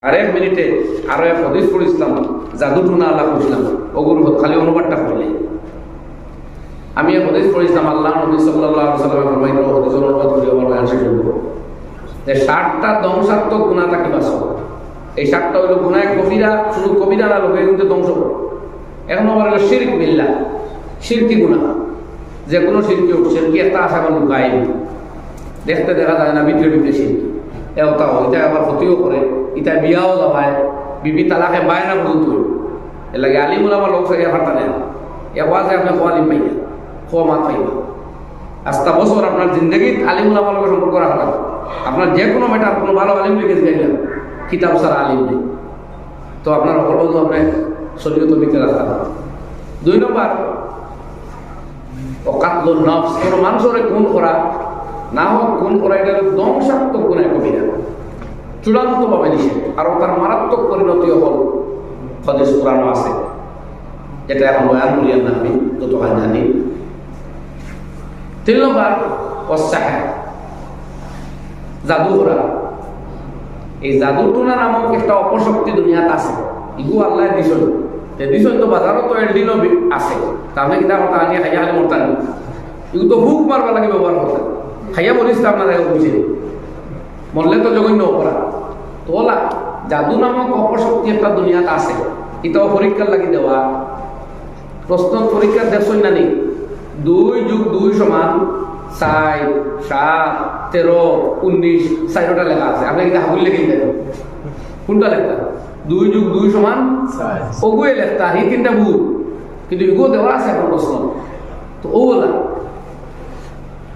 আর এক মিনিটে আরো এক হদিস পড়িছিলাম, জাদু টুনা আল্লাহ বুঝলাম ওগুলো খালি অনুবাদটা করলে। আমি এক হদিস পড়িছিলাম, আল্লাহ নবী সাল্লাল্লাহু আলাইহি ওয়াসাল্লাম ফরমাইল, হদিসের অনুবাদ করে আমার বয়ান শেষ করব যে 60টা ধ্বংসাত্মক গুনাহ থাকি বাঁচো। এই 60টা হইল গুনাহ কবিরা, শুধু কবিরা না, লোকে কিন্তু ধ্বংস করে। এক নম্বর হলো শিরক বিল্লাহ, শিরকি গুনাহ, যে কোনো শিরকি হোক, শিরকি একটা আশা করুন গায়ে দেখতে দেখা যায় না, ভিতরে ভিতরে শিরকি এটা এটা আবার ক্ষতিও করে, এটা বিয়াও যাবায়, বিবি তালাকে বায় না পর্যন্ত। এর লাগে আলিমুল আমার লোক ফাটা নেন, এবারে আপনি আলিম পাইয়া খোয়া মাত পাইবা। আস্তা বছর আপনার জিন্দগিত আলিমুল আমার লোকের সম্পর্ক রাখা লাগবে। আপনার যে কোনো ম্যাটার কোনো ভালো আলিম লিখেছে গেলেন, কিতাব সারা আলিম নেই, তো আপনার অপরাধ আপনি শরীয়ত ভিতরে রাখা লাগবে। 2 নম্বর কাতলুন নফস, কোনো মানুষের খুন করা না হোক, খুন করা এটা ধ্বংসাত্মক গুনাহ কবিরা, চূড়ান্তভাবে নিষেধ। আর তার মারাত্মক পরিণতিও হল হাদিস কোরআন আছে, যেটা এখন বয়ান করি না আমি যতখানি জানি। 3 নম্বর অসাহায়, জাদু করা। এই জাদু টুনা নামক একটা অপশক্তি দুনিয়াতে আছে, ইগু আল্লাহ দিছল, দিছল তো বাজারও তো এলডিনো আছে, তাহলে কিনা কথা আনিয়ে খাইয়া খালি মরতা নেই, ইগু তো হুক মারবা লাগে ব্যবহার করতে, খাইয়া বলিস তো আপনারা বুঝে মরলে তো জঘন্য অপরাধ। তোলা জাদু নামক অপশক্তি একটা দুনিয়াতে আছে, এটাও পরীক্ষার লাগি দেওয়া। প্রশ্ন পরীক্ষার দেখছই না নি, 2 + 2 = 4, 7, 13, 19 4টা লেখা আছে। আপনি কিন্তু হাগুল লিখে দেন, কোনটা লেখা? 2 + 2 = 4, ওগুয়ে লেখা, এই 3টা ভুল, কিন্তু এগুলো দেওয়া আছে এখন প্রশ্ন। তো ওগুলা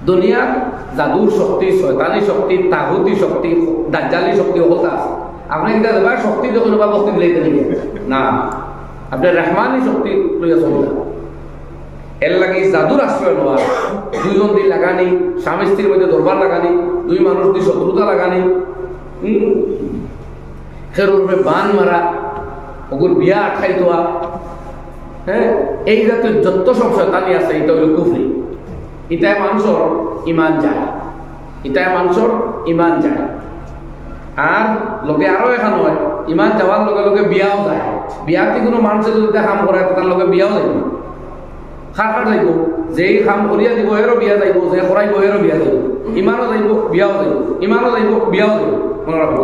দুনিয়ার জাদুর শক্তি, শয়তানি শক্তি, তাগুতি শক্তি, দাজ্জালি শক্তি ওগুলো আছে। আপনি কিন্তু এবার শক্তি যখন বা বস্তি দিলে না, আপনার রহমানি শক্তি লইয়া চলবে। এর লাগে জাদুর আশ্রয় নেওয়া, 2 জন দিয়ে লাগানি, স্বামী স্ত্রীর মধ্যে দরবার লাগানি, 2 মানুষ দিয়ে শত্রুতা লাগানি, খেরুর বান মারা, ওগুর বিয়া আটকাই দেওয়া, হ্যাঁ, এই জাতীয় যত সব শয়তানি আছে, এটা হইল কুফরি। এটাই মানুষের ইমান যায়, এটাই মানুষের ইমান যায়। আর লোকে আরো এখানে হয়, ইমান যাওয়ার লগে লগে বিয়াও যায়। বিয়াতে কোনো মানুষের যদি কাম করে তার লগে বিয়াও যাইব, খার যাইব, যেই কাম করিয়া দিব এরও বিয়া যাইব, যে করাইব এরও বিয়া যাইব, ইমানও যাইব বিয়াও যাইব, ইমানও যাইব বিয়াও যাইব, মনে রাখবো।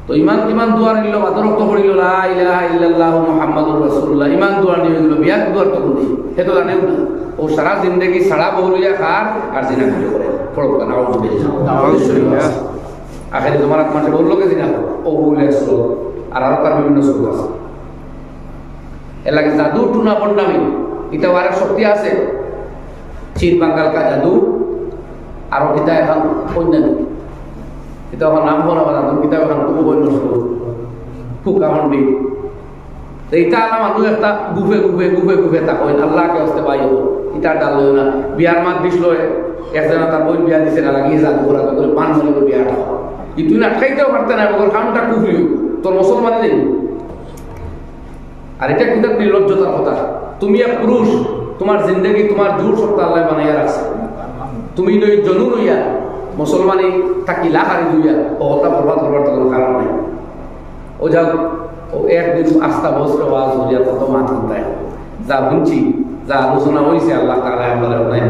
তো ইমান দুয়ার নিল, বাদরক্ত পড়িল লা ইলাহা ইল্লাল্লাহু মুহাম্মাদুর রাসূলুল্লাহ, ইমান দুয়ার নিয়ে গেল, বিয়া দুয়ার তো কোন দিই সেটা জানেও না। ও সারা জিন্দগি সারা বহুলিয়া খার আর জিনা করে পড়ব না, আখেরি তোমার মানুষের বললো কে জিনা ও বলে স্রোত আর আরো তার বিভিন্ন স্রোত আছে। এর লাগে জাদু টুনা বন্ডামি, এটা আরেক শক্তি আছে, চীন বাঙ্গালকা জাদু, আরো কিতা এখন অন্যান্য এটা আমার নাম বলা জাদু, কিতাব এখন খুব বন্য ফুকামন্ডি। এইটা আলাম মানুষ একটা গুফে গুফে গুফে গুফে তা কই আল্লাহকে হস্তে পাই হবো, এটা ডাল লয় না। বিয়ার মাত দিছিল একজন তার বই বিয়া দিছে না, লাগিয়ে জাদু করা তো করে পান মনে করে বিয়াটা তুই আটকাইতেও পারতে না, ওর কামটা কুফরি তোর মুসলমানে দেব। আর এটা কিন্তু নির্লজ্জতার কথা। তুমি এক পুরুষ, তোমার জিন্দগি তোমার জোর সত্তা আল্লাহ বানাইয়া রাখছে, তুমি নই জনু নইয়া মুসলমানি থাকি লাহারি দুইয়া ও হত্যা বরবাদ করবার তো কোনো কারণ নাই। ও যাও, ও একদিন আস্থা বস্ত্র আওয়াজ হইয়া কত মাত দেয়, যা শুনছি, যা আলোচনা হয়েছে, আল্লাহ তাআলা আমাদের নাই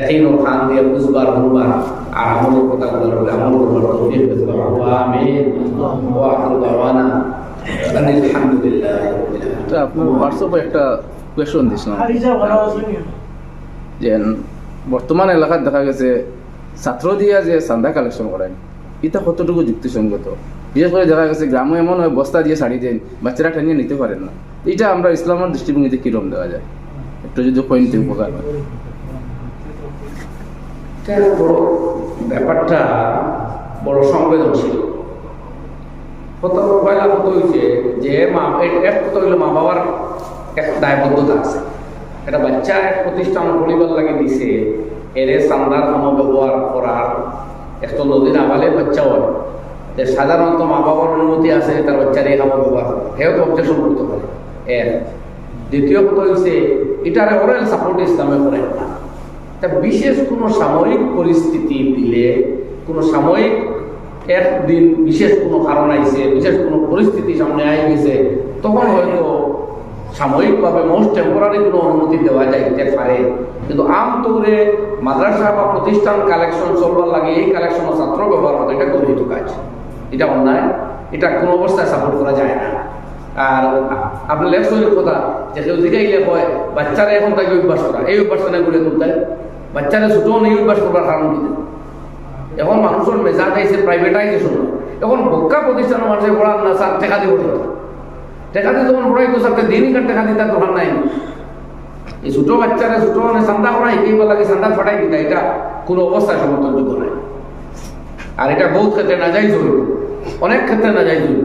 একিনুল খান দিয়ে বুঝবার বুঝবার আর আমলের কথা বলে আমল করবার তৌফিক দান করুন। আমিন। ওয়া আখিরু দাওয়ানা আলহামদুলিল্লাহ। তো আপনার হোয়াটসঅ্যাপে একটা কোয়েশ্চন দিছিলাম যে বর্তমান এলাকার দেখা গেছে ছাত্র দিয়া যে চান্দা কালেকশন করেন, এটা কতটুকু যুক্তিসঙ্গত? বিশেষ করে দেখা গেছে গ্রামে এমন হয় বস্তা দিয়ে শাড়ি দেন, বাচ্চারা টেনিয়ে নিতে পারেন না। এটা আমরা ইসলামের দৃষ্টিভঙ্গিতে কিরকম দেওয়া যায়, একটু যদি পয়েন্টে উপকার হয়। ব্যাপারটা বড় সংবেদনশীল। পয়লা কত হয়েছে যে এক কত হইল মা বাবার এক দায়বদ্ধতা আছে। একটা বাচ্চা এক প্রতিষ্ঠান পরিবার লাগে দিছে, এরে চান্দার নাম ব্যবহার করার একটা নদীর আবালে বাচ্চা হয়, সাধারণত মা বাবার অনুমতি আছে তার বাচ্চার এই নাম ব্যবহার করে, হেও তো অবজেকশন করতে পারে। দ্বিতীয় কথা হচ্ছে এটার ওরাল সাপোর্ট ইসলামে করে না। তা বিশেষ কোনো সাময়িক পরিস্থিতি দিলে, কোনো সাময়িক একদিন বিশেষ কোনো কারণ আইছে, বিশেষ কোনো পরিস্থিতি সামনে আই গেছে, তখন হয়তো সাময়িকভাবে মোস্ট টেম্পোরারি কোনো অনুমতি দেওয়া যাইতে পারে। কিন্তু আমতৌরে মাদ্রাসা বা প্রতিষ্ঠান কালেকশন চলবার লাগে, এই কালেকশন ছাত্র ব্যবহার করে, এটা গরিত কাজ, এটা অন্যায়, এটা কোনো অবস্থায় সাপোর্ট করা যায় না। আর আপনি লেখসইয়ের কথা যে কেউ জিগাইলে হয় বাচ্চারা এখন তাকে অভ্যাস করা, এই অভ্যাসটা না করে তুলতে বাচ্চারা ছোট এই অভ্যাস করবার কারণ কি? এখন মানুষের মেজাজ আইসে প্রাইভেটাইজেশন, এখন বক্কা প্রতিষ্ঠানের মানুষের পড়ার না স্যার টেকা দিয়ে পড়ে, টেকা দিয়ে যখন পড়াই তো স্যার দিনই কার টেকা দিতে দোকান নাই। এই ছোট বাচ্চারা ছোট মানে চান্দা করা শিখেই লাগে, চান্দা ফাটাই দিতে, এটা কোনো অবস্থায় সমর্থনযোগ্য নয়। আর এটা বহুত ক্ষেত্রে না যাই জরুরি, অনেক ক্ষেত্রে না যাই জরুরি।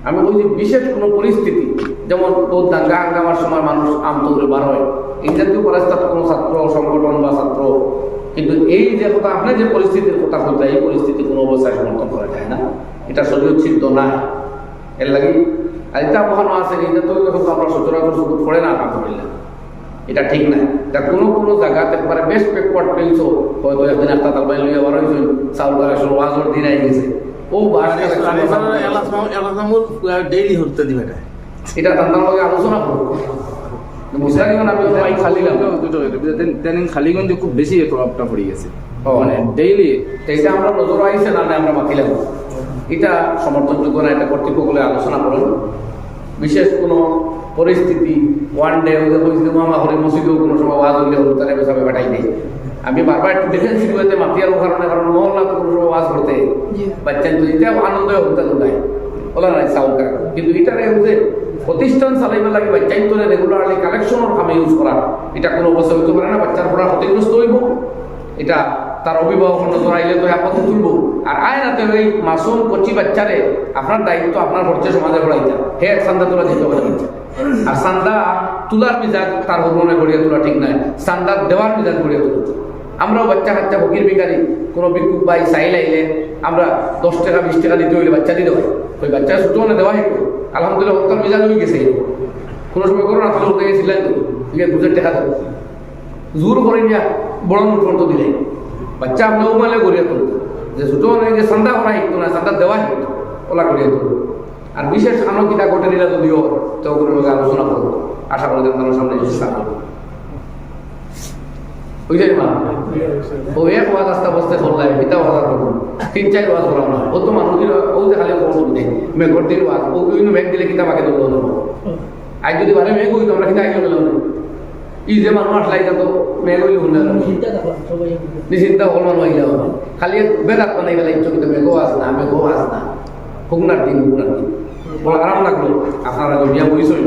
আমি বলছি বিশেষ কোনো পরিস্থিতি, যেমন বহুত দাঙ্গা হাঙ্গামার সময় মানুষ আমতৌরে বার হয়, এই জাতীয় পরিস্থিতি কোনো ছাত্র সংগঠন বা ছাত্র, কিন্তু এই যে কথা আপনি যে পরিস্থিতির কথা বলতে, এই পরিস্থিতি কোনো অবস্থায় সমর্থন করা যায় না, এটা শরীয়চ্ছিদ্র না। এর লাগে আর এটা মহান আছে, এটা তো আমরা সচরাচর শুধু পড়ে না আলহামদুলিল্লাহ, এটা ঠিক না। এটা কোনো কোনো জায়গাতে একবারে বেশ ব্যাকওয়ার্ড প্লেস, হয়তো একদিন একটা তালবাই লইয়া বার হয়েছে, চাউল কালেকশন ওয়াজর দিন আই গেছে, ও ডেইলি হতে দিবে না, এটা তার লগে আলোচনা করবো। খালিগঞ্জে খুব বেশি প্রভাবটা পড়ে গেছে, মানে মানে ডেইলি এটা আমরা নজর আইসে না, আমরা মাতিলাম, এটা সমর্থনযোগ্য না, এটা কর্তৃপক্ষে আলোচনা করুন। বিশেষ কোনো পরিস্থিতি ওয়ান ডে মামা হলে মসজিদেও কোনো সময় ওয়াজ হইলে তারা বেসাবে বেটাই নেই। আমি বারবার একটু দেখেছি সিলেটে মাতিয়ার কারণে, কারণ মহল্লা তো কোনো সময় ওয়াজ করতে বাচ্চা তো এটা আনন্দ হতে নাই বলা নাই সাউন্ড কার, কিন্তু এটারে হচ্ছে প্রতিষ্ঠান চালাইবে লাগে বাচ্চাই তো রেগুলারলি কালেকশনের কামে ইউজ করা, এটা কোনো অবস্থা হইতে পারে না। বাচ্চার পড়া ক্ষতিগ্রস্ত হইব, এটা তার অভিভাবক নজর আইলে তো আপত্তি তুলব। আর আয়নাতে ওই মাসুম কচি বাচ্চারে আপনার দায়িত্ব আপনার ভর্তি সমাজে পড়াইতে, হে চান্দা তোলা দিতে পারে বাচ্চা। আর চান্দা তোলার মিজাজ তার হরমোনে গড়িয়ে তোলা ঠিক নয়, চান্দা দেওয়ার মিজাজ গড়িয়ে তোলা। আমরাও বাচ্চা কাচ্চা ফকির ভিখারি কোনো ভিক্ষুক ভাই চাইল আইলে আমরা 10 টাকা 20 টাকা দিতে হইলে বাচ্চা দিতে হয়, ওই বাচ্চা ছোট মানে দেওয়া হইতো। আলহামদুলিল্লাহ হত্যার মিজাজ হয়ে গেছে। কোনো সময় করো না তুলে উঠে গেছিলেন, 2,000 টাকা দেবো জোর করে নিয়ে বড় নোট দিলে বাচ্চা আপনার উমালে গড়িয়ে তুলত, যে ছোট মানে যে চান্দা করা শিখতো না, চান্দা দেওয়া শিখতো, ওলা গড়িয়ে তুলত। আর বিশেষ আনো কিতা ঘটে নিলে যদিও তো ওগুলোর আলোচনা করবো, আশা করি আপনার সামনে চেষ্টা করবো। বুঝলেন মা, ও এক ওয়াজ আস্তে আস্তে করলাম, এটা ওয়াজ করবো 3-4 ওয়াজ করা না, ও তো মানুষের ও যে খালি করবো নেই মেঘর দিন ওয়াজ, ও বিভিন্ন মেঘ দিলে কিতাব আগে তুললো না। আজ যদি বারে মেঘ হইতো আমরা কিতা আগে গেলাম না, ই যে মানুষ আসলাই যেত মেঘ হইলে শুনলে নিশ্চিন্তা হল মানুষ হইলে হবে, খালি বেদাত বানাই গেলে ইচ্ছ কিন্তু মেঘও আস না, মেঘও আস না, হুকনার দিন বড় আরাম লাগলো। আপনারা দুনিয়া বুঝছই,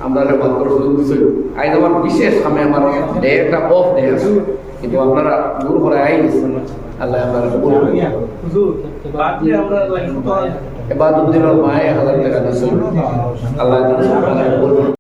আমরা ভাগ্যর সুযোগ দিছই। আজ আমার বিশেষ আমি আমার ডে একটা অফ ডে আছে, কিন্তু আপনারা দূর করে আই গেছেন, আল্লাহ আপনারা এবার 2 দিনের মায়ে 1000 টাকা দিছই, আল্লাহ